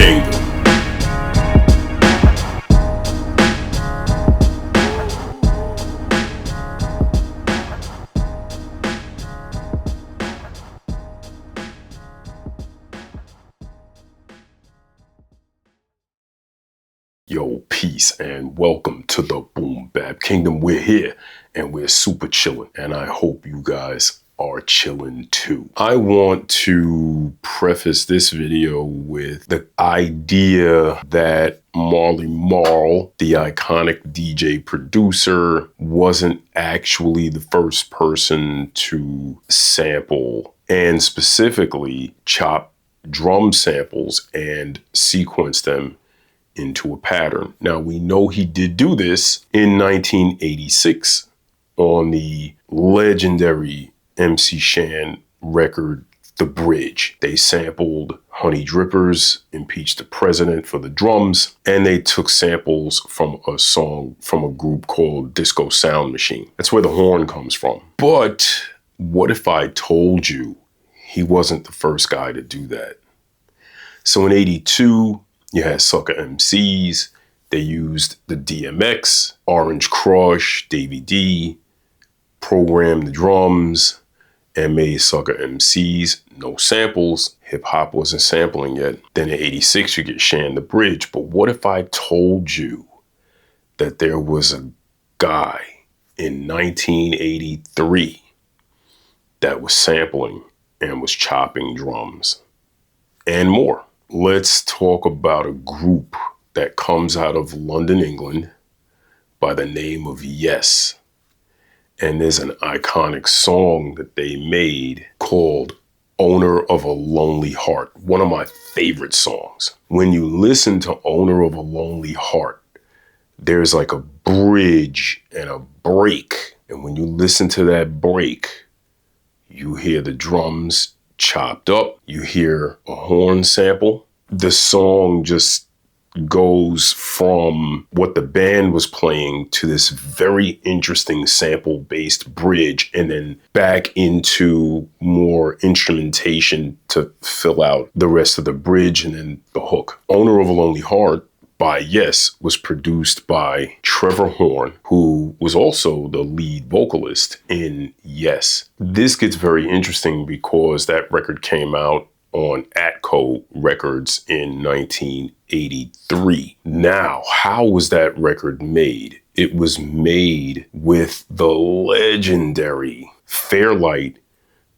Kingdom. Yo, peace and welcome to the Boom Bap Kingdom. We're here and we're super chilling, and I hope you guys are chilling too. I want to preface this video with the idea that Marley Marl, the iconic DJ producer, wasn't actually the first person to sample and specifically chop drum samples and sequence them into a pattern. Now, we know he did do this in 1986 on the legendary MC Shan record, The Bridge. They sampled Honey Drippers, Impeach the President for the drums, and they took samples from a song from a group called Disco Sound Machine. That's where the horn comes from. But what if I told you he wasn't the first guy to do that? So in 82, you had Sucker MCs. They used the DMX, Orange Crush, Davey D, programmed the drums, and made Sucker MCs. No samples. Hip hop wasn't sampling yet. Then in 86, you get Shan the Bridge. But what if I told you that there was a guy in 1983 that was sampling and was chopping drums and more? Let's talk about a group that comes out of London, England, by the name of Yes. And there's an iconic song that they made called Owner of a Lonely Heart, one of my favorite songs. When you listen to Owner of a Lonely Heart, there's like a bridge and a break. And when you listen to that break, you hear the drums chopped up, you hear a horn sample. The song just goes from what the band was playing to this very interesting sample-based bridge, and then back into more instrumentation to fill out the rest of the bridge and then the hook. Owner of a Lonely Heart by Yes was produced by Trevor Horn, who was also the lead vocalist in Yes. This gets very interesting because that record came out on Atco Records in 1983. Now, how was that record made? It was made with the legendary Fairlight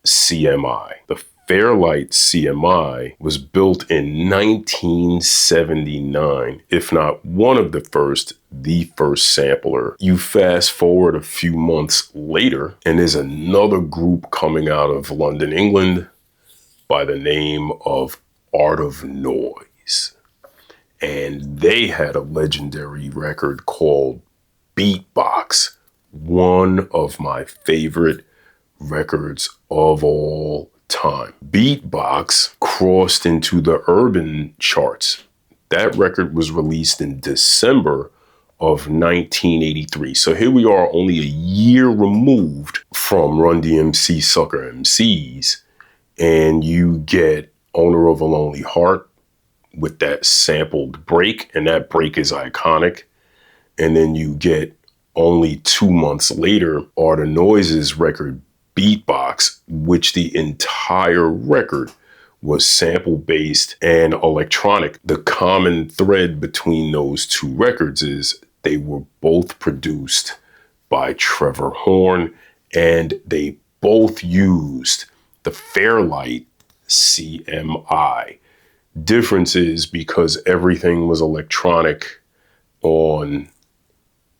CMI. The Fairlight CMI was built in 1979, if not one of the first, the first sampler. You fast forward a few months later, and there's another group coming out of London, England, by the name of Art of Noise. And they had a legendary record called Beatbox, one of my favorite records of all time. Beatbox crossed into the urban charts. That record was released in December of 1983. So here we are, only a year removed from Run DMC Sucker MCs, and you get Owner of a Lonely Heart with that sampled break, and that break is iconic. And then you get only 2 months later, Art of Noise's record Beatbox, which the entire record was sample-based and electronic. The common thread between those two records is they were both produced by Trevor Horn, and they both used the Fairlight CMI. Difference is because everything was electronic on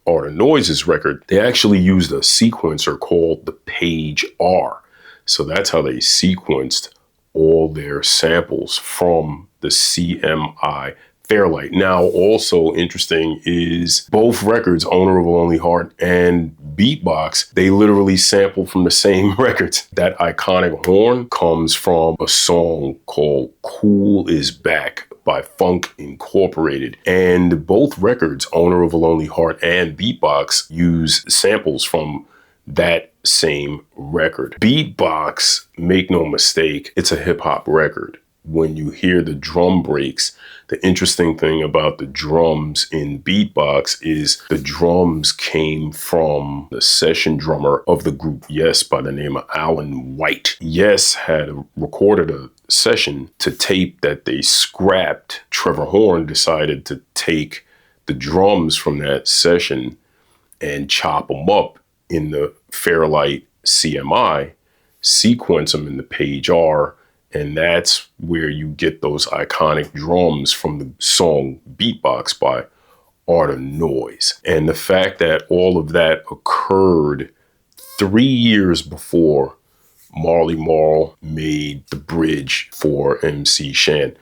Art of Noise's record, they actually used a sequencer called the Page R. So that's how they sequenced all their samples from the CMI Fairlight. Now, also interesting is both records, Owner of a Lonely Heart and Beatbox, they literally sample from the same records. That iconic horn comes from a song called Cool Is Back by Funk Incorporated. And both records, Owner of a Lonely Heart and Beatbox, use samples from that same record. Beatbox, make no mistake, it's a hip hop record. when you hear the drum breaks, the interesting thing about the drums in beatbox is the drums came from the session drummer of the group Yes by the name of Alan White. Yes had recorded a session to tape that they scrapped. Trevor Horn decided to take the drums from that session and chop them up in the Fairlight CMI, sequence them in the Page R, and that's where you get those iconic drums from the song Beatbox by Art of Noise. And the fact that all of that occurred 3 years before Marley Marl made the bridge for MC Shan,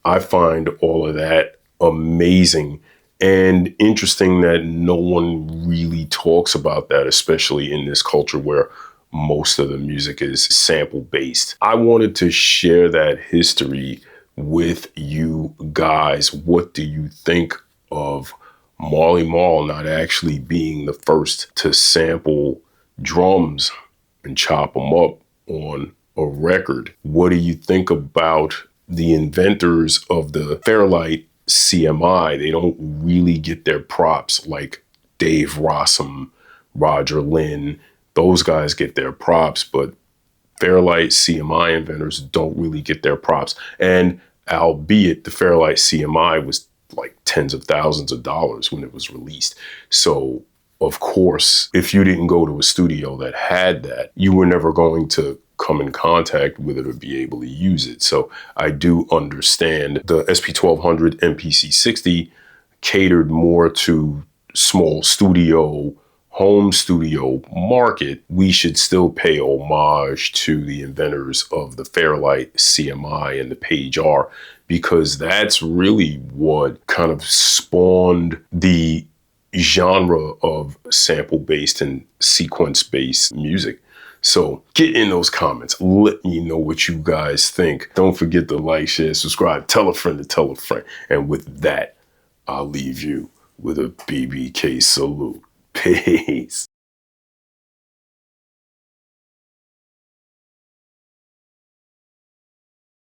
I find all of that amazing and interesting that no one really talks about that, especially in this culture where most of the music is sample based. I wanted to share that history with you guys. What do you think of Marley Marl not actually being the first to sample drums and chop them up on a record? What do you think about the inventors of the Fairlight CMI? They don't really get their props like Dave Rossum, Roger Lynn. Those guys get their props, but Fairlight CMI inventors don't really get their props. And albeit the Fairlight CMI was like tens of thousands of dollars when it was released. So of course, if you didn't go to a studio that had that, you were never going to come in contact with it or be able to use it. So I do understand the SP1200 MPC60 catered more to small studio, home studio market. We should still pay homage to the inventors of the Fairlight CMI and the Page R, because that's really what kind of spawned the genre of sample-based and sequence-based music. So get in those comments. Let me know what you guys think. Don't forget to like, share, subscribe, tell a friend to tell a friend. And with that, I'll leave you with a BBK salute. Peace.